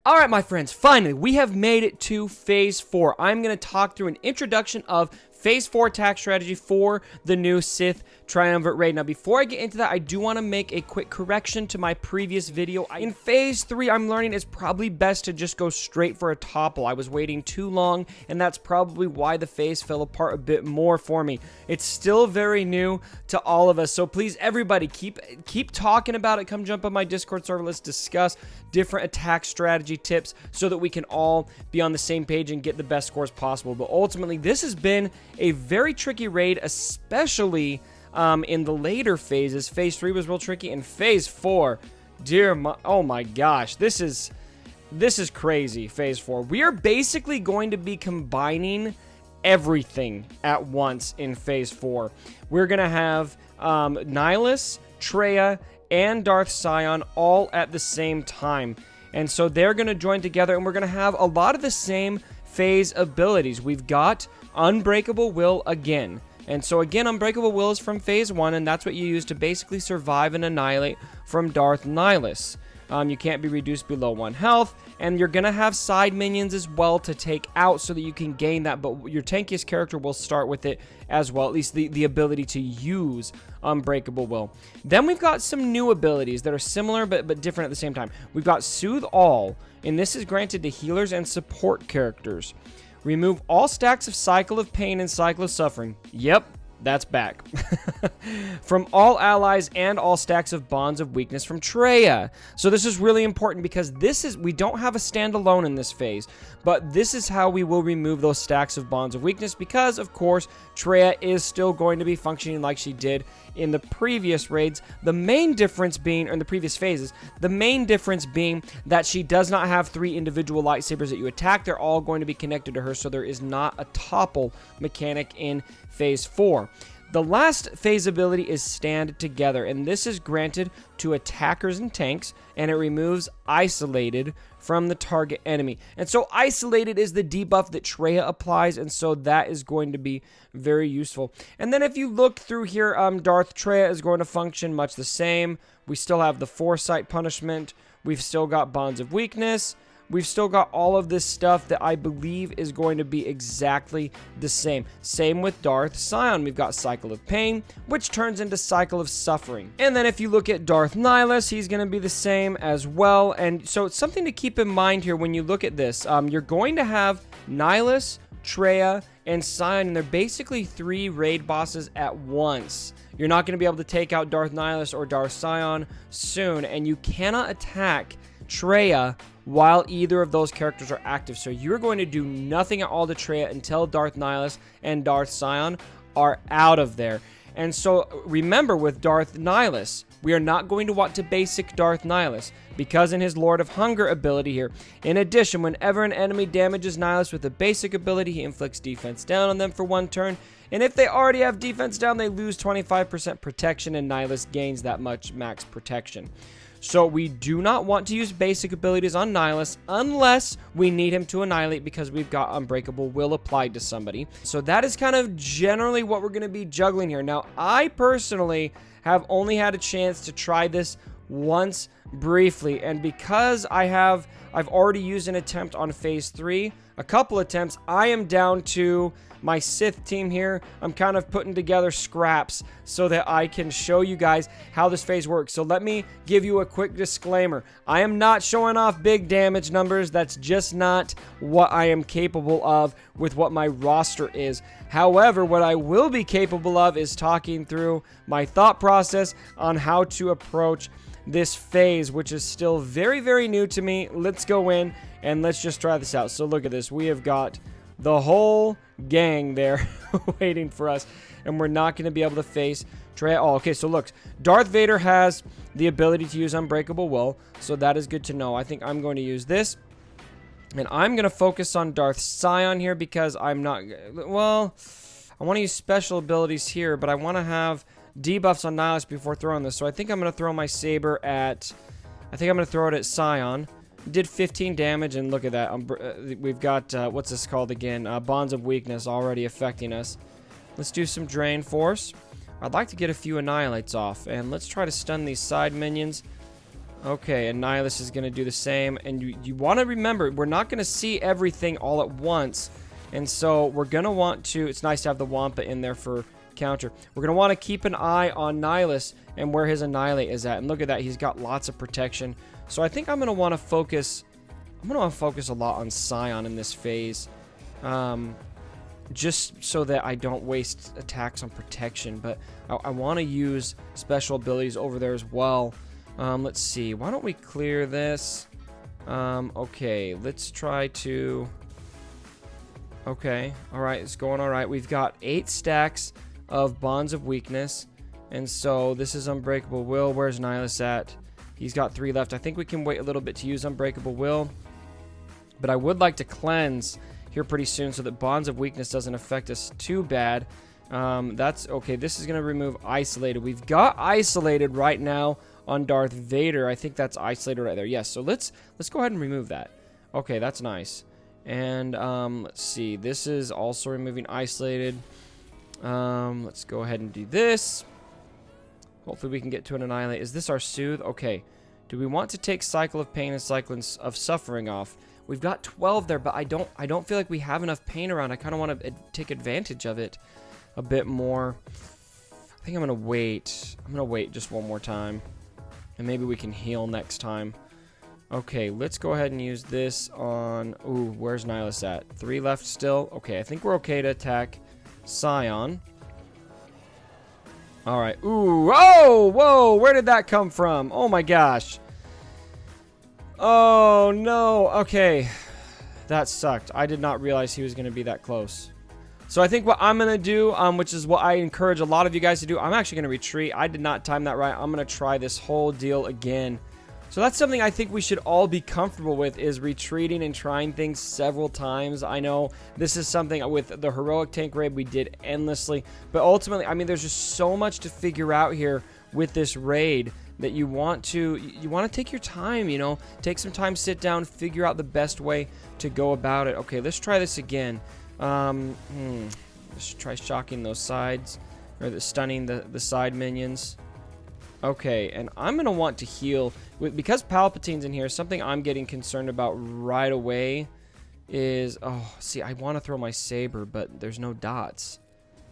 Alright, my friends, finally, we have made it to Phase 4. I'm going to talk through an introduction of Phase 4 attack strategy for the new Sith Triumvirate Raid. Now, before I get into that, I do want to make a quick correction to my previous video. In Phase 3, I'm learning it's probably best to just go straight for a topple. I was waiting too long, and that's probably why the phase fell apart a bit more for me. It's still very new to all of us, so please, everybody, keep talking about it. Come jump on my Discord server. Let's discuss different attack strategy tips so that we can all be on the same page and get the best scores possible. But ultimately, this has been a very tricky raid, especially in the later phases. Phase 3 was real tricky, and Phase 4, oh my gosh, this is crazy. Phase 4, we are basically going to be combining everything at once in Phase 4. We're gonna have Nihilus, Traya, and Darth Sion all at the same time, and so they're gonna join together, and we're gonna have a lot of the same phase abilities. We've got Unbreakable Will again. And so again, Unbreakable Will is from Phase 1, and that's what you use to basically survive and annihilate from Darth Nihilus. You can't be reduced below 1 health, and you're going to have side minions as well to take out so that you can gain that, but your tankiest character will start with it as well, at least the ability to use Unbreakable Will. Then we've got some new abilities that are similar but different at the same time. We've got Soothe All, and this is granted to healers and support characters. Remove all stacks of Cycle of Pain and Cycle of Suffering. Yep, that's back. From all allies and all stacks of Bonds of Weakness from Traya. So this is really important because we don't have a standalone in this phase, but this is how we will remove those stacks of Bonds of Weakness because, of course, Traya is still going to be functioning like she did in the previous raids. The main difference being, or in the previous phases, the main difference being that she does not have 3 individual lightsabers that you attack. They're all going to be connected to her, so there is not a topple mechanic in Phase 4. The last phase ability is Stand Together, and this is granted to attackers and tanks, and it removes Isolated from the target enemy. And so Isolated is the debuff that Traya applies, and so that is going to be very useful. And then if you look through here, Darth Traya is going to function much the same. We still have the Foresight punishment. We've still got Bonds of Weakness. We've still got all of this stuff that I believe is going to be exactly the same. Same with Darth Sion. We've got Cycle of Pain, which turns into Cycle of Suffering. And then if you look at Darth Nihilus, he's going to be the same as well. And so it's something to keep in mind here when you look at this. You're going to have Nihilus, Traya, and Sion, and they're basically 3 raid bosses at once. You're not going to be able to take out Darth Nihilus or Darth Sion soon, and you cannot attack Traya while either of those characters are active. So you're going to do nothing at all to Traya until Darth Nihilus and Darth Sion are out of there. And so remember, with Darth Nihilus, we are not going to want to basic Darth Nihilus because in his Lord of Hunger ability here, in addition, whenever an enemy damages Nihilus with a basic ability, he inflicts defense down on them for 1 turn. And if they already have defense down, they lose 25% protection, and Nihilus gains that much max protection. So we do not want to use basic abilities on Nihilus unless we need him to annihilate because we've got Unbreakable Will applied to somebody. So that is kind of generally what we're going to be juggling here. Now, I personally have only had a chance to try this once briefly, and because I've already used an attempt on Phase 3, a couple attempts, I am down to my Sith team here. I'm kind of putting together scraps so that I can show you guys how this phase works. So let me give you a quick disclaimer. I am not showing off big damage numbers. That's just not what I am capable of with what my roster is. However, what I will be capable of is talking through my thought process on how to approach this phase, which is still very, very new to me. Let's go in and let's just try this out. So look at this. We have got the whole gang there waiting for us, and we're not going to be able to face Traya. Oh, okay, so look, Darth Vader has the ability to use Unbreakable Will, so that is good to know. I think I'm going to use this, and I'm going to focus on Darth Sion here because I'm not, well, I want to use special abilities here, but I want to have debuffs on Nihilus before throwing this, so I think I'm going to throw my saber at, I think I'm going to throw it at Sion. Did 15 damage, and look at that. We've got, what's this called again? Bonds of Weakness already affecting us. Let's do some Drain Force. I'd like to get a few Annihilates off, and let's try to stun these side minions. Okay, and Nihilus is going to do the same. And you want to remember, we're not going to see everything all at once. And so we're going to want to... It's nice to have the Wampa in there for counter. We're going to want to keep an eye on Nihilus and where his Annihilate is at. And look at that. He's got lots of protection. So I think I'm going to want to focus... I'm going to want to focus a lot on Scion in this phase. Just so that I don't waste attacks on protection. But I want to use special abilities over there as well. Let's see. Why don't we clear this? Okay, let's try to... Okay, alright, it's going alright. We've got 8 stacks of Bonds of Weakness. And so this is Unbreakable Will. Where's Nihilus at? He's got 3 left. I think we can wait a little bit to use Unbreakable Will. But I would like to cleanse here pretty soon so that Bonds of Weakness doesn't affect us too bad. That's okay. This is going to remove Isolated. We've got Isolated right now on Darth Vader. I think that's Isolated right there. Yes, so let's go ahead and remove that. Okay, that's nice. And let's see. This is also removing Isolated. Let's go ahead and do this. Hopefully we can get to an Annihilate. Is this our Soothe? Okay. Do we want to take Cycle of Pain and Cycle of Suffering off? We've got 12 there, but I don't feel like we have enough pain around. I kind of want to take advantage of it a bit more. I think I'm going to wait. I'm going to wait just one more time. And maybe we can heal next time. Okay, let's go ahead and use this on... Ooh, where's Nihilus at? 3 left still. Okay, I think we're okay to attack Scion. Alright. Ooh, oh, whoa, where did that come from? Oh my gosh. Oh, no. Okay. That sucked. I did not realize he was going to be that close. So I think what I'm going to do, which is what I encourage a lot of you guys to do, I'm actually going to retreat. I did not time that right. I'm going to try this whole deal again. So that's something I think we should all be comfortable with, is retreating and trying things several times. I know this is something with the Heroic Tank Raid we did endlessly. But ultimately, I mean, there's just so much to figure out here with this raid that you want to take your time, you know. Take some time, sit down, figure out the best way to go about it. Okay, let's try this again. Let's try shocking those sides, or stunning the side minions. Okay, and I'm going to want to heal. Because Palpatine's in here, something I'm getting concerned about right away is... Oh, see, I want to throw my saber, but there's no dots.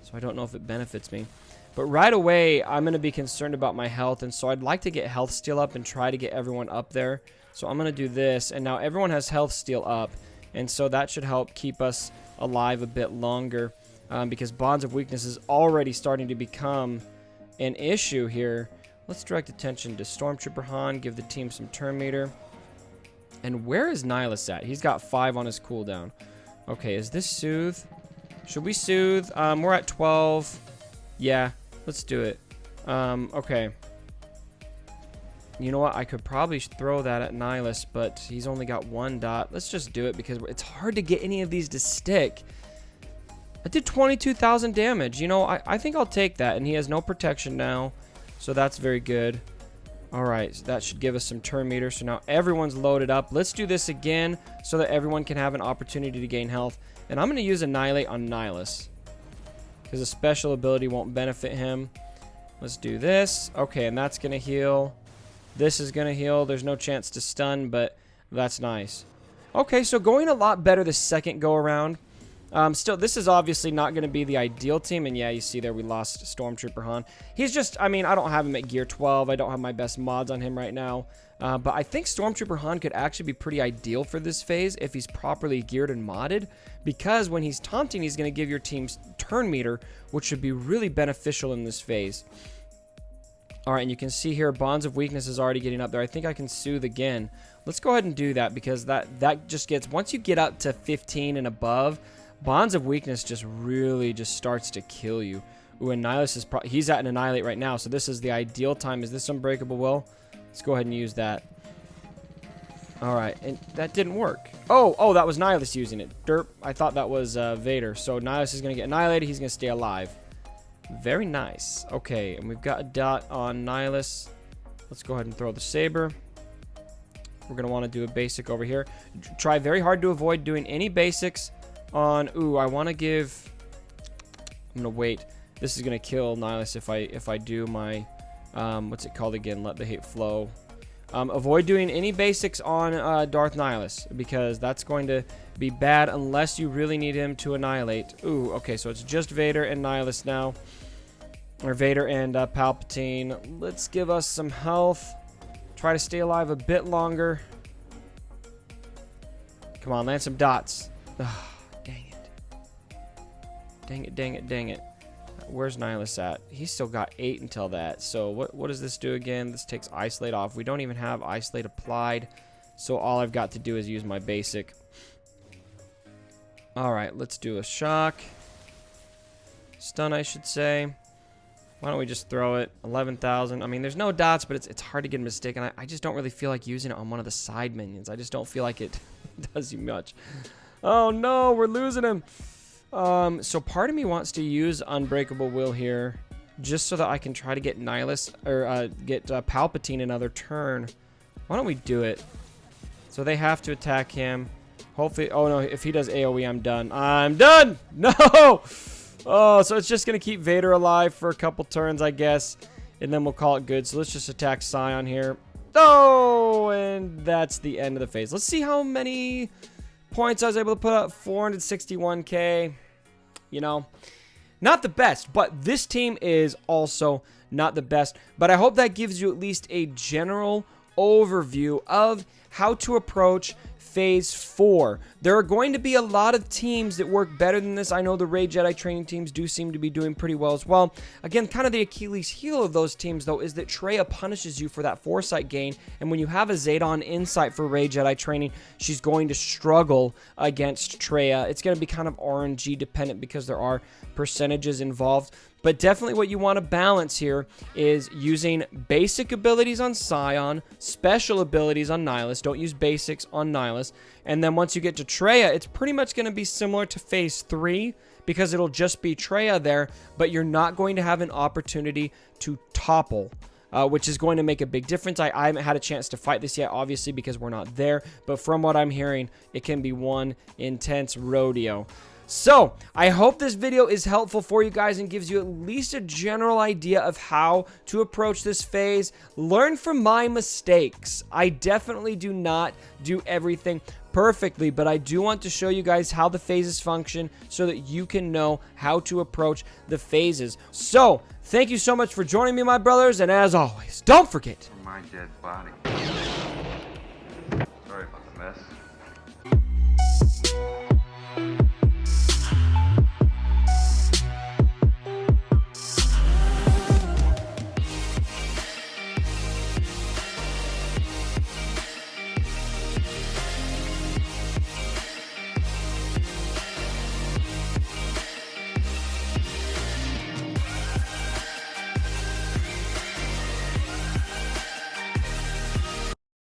So I don't know if it benefits me. But right away, I'm going to be concerned about my health, and so I'd like to get health steal up and try to get everyone up there. So I'm going to do this, and now everyone has health steal up, and so that should help keep us alive a bit longer, because Bonds of Weakness is already starting to become an issue here. Let's direct attention to Stormtrooper Han, give the team some turn meter. And where is Nihilus at? He's got 5 on his cooldown. Okay, is this Soothe? Should we Soothe? We're at 12. Yeah, let's do it. Okay. You know what? I could probably throw that at Nihilus, but he's only got 1 dot. Let's just do it because it's hard to get any of these to stick. I did 22,000 damage. You know, I think I'll take that. And he has no protection now. So that's very good. Alright, so that should give us some turn meter. So now everyone's loaded up. Let's do this again so that everyone can have an opportunity to gain health. And I'm going to use Annihilate on Nihilus, because a special ability won't benefit him. Let's do this. Okay, and that's going to heal. This is going to heal. There's no chance to stun, but that's nice. Okay, so going a lot better the second go around. Still, this is obviously not going to be the ideal team. And yeah, you see there we lost Stormtrooper Han. He's just, I mean, I don't have him at gear 12. I don't have my best mods on him right now. But I think Stormtrooper Han could actually be pretty ideal for this phase if he's properly geared and modded. Because when he's taunting, he's going to give your team's turn meter, which should be really beneficial in this phase. Alright, and you can see here Bonds of Weakness is already getting up there. I think I can Soothe again. Let's go ahead and do that, because that just gets, once you get up to 15 and above, Bonds of Weakness just really just starts to kill you. Ooh, and Nihilus is he's at an Annihilate right now, so this is the ideal time. Is this Unbreakable Will? Let's go ahead and use that. Alright, and that didn't work. Oh, that was Nihilus using it. Derp, I thought that was Vader. So Nihilus is going to get annihilated. He's going to stay alive. Very nice. Okay, and we've got a dot on Nihilus. Let's go ahead and throw the saber. We're going to want to do a basic over here. Try very hard to avoid doing any basics on... Ooh, I want to give... I'm going to wait. This is going to kill Nihilus if I do my... what's it called again? Let the hate flow. Avoid doing any basics on Darth Nihilus, because that's going to be bad unless you really need him to annihilate. Ooh, okay, so it's just Vader and Nihilus now. Or Vader and Palpatine. Let's give us some health. Try to stay alive a bit longer. Come on, land some dots. Ugh, dang it. Dang it, dang it, dang it. Where's Nihilus at? He's still got 8 until that. So what does this do again? This takes Isolate off. We don't even have Isolate applied. So all I've got to do is use my basic. Alright, let's do a shock. Stun, I should say. Why don't we just throw it? 11,000. I mean, there's no dots, but it's hard to get a mistake. And I just don't really feel like using it on one of the side minions. I just don't feel like it does you much. Oh no, we're losing him. So part of me wants to use Unbreakable Will here, just so that I can try to get Nihilus, or get Palpatine another turn. Why don't we do it? So they have to attack him. Hopefully, oh no, if he does AoE, I'm done. I'm done! No! Oh, so it's just going to keep Vader alive for a couple turns, I guess, and then we'll call it good. So let's just attack Scion here. Oh, and that's the end of the phase. Let's see how many points I was able to put up. 461k. You know, not the best, but this team is also not the best. But I hope that gives you at least a general overview of how to approach Phase 4. There are going to be a lot of teams that work better than this. I know the Rey Jedi training teams do seem to be doing pretty well as well. Again, kind of the Achilles heel of those teams, though, is that Traya punishes you for that foresight gain. And when you have a Zedon insight for Rey Jedi training, she's going to struggle against Traya. It's going to be kind of RNG dependent because there are percentages involved. But definitely what you want to balance here is using basic abilities on Scion, special abilities on Nihilus. Don't use basics on Nihilus. And then once you get to Traya, it's pretty much going to be similar to Phase 3 because it'll just be Traya there, but you're not going to have an opportunity to topple, which is going to make a big difference. I haven't had a chance to fight this yet, obviously, because we're not there. But from what I'm hearing, it can be one intense rodeo. So, I hope this video is helpful for you guys and gives you at least a general idea of how to approach this phase. Learn from my mistakes. I definitely do not do everything perfectly, but I do want to show you guys how the phases function so that you can know how to approach the phases. So, thank you so much for joining me, my brothers, and as always, don't forget... My dead body. Sorry about the mess.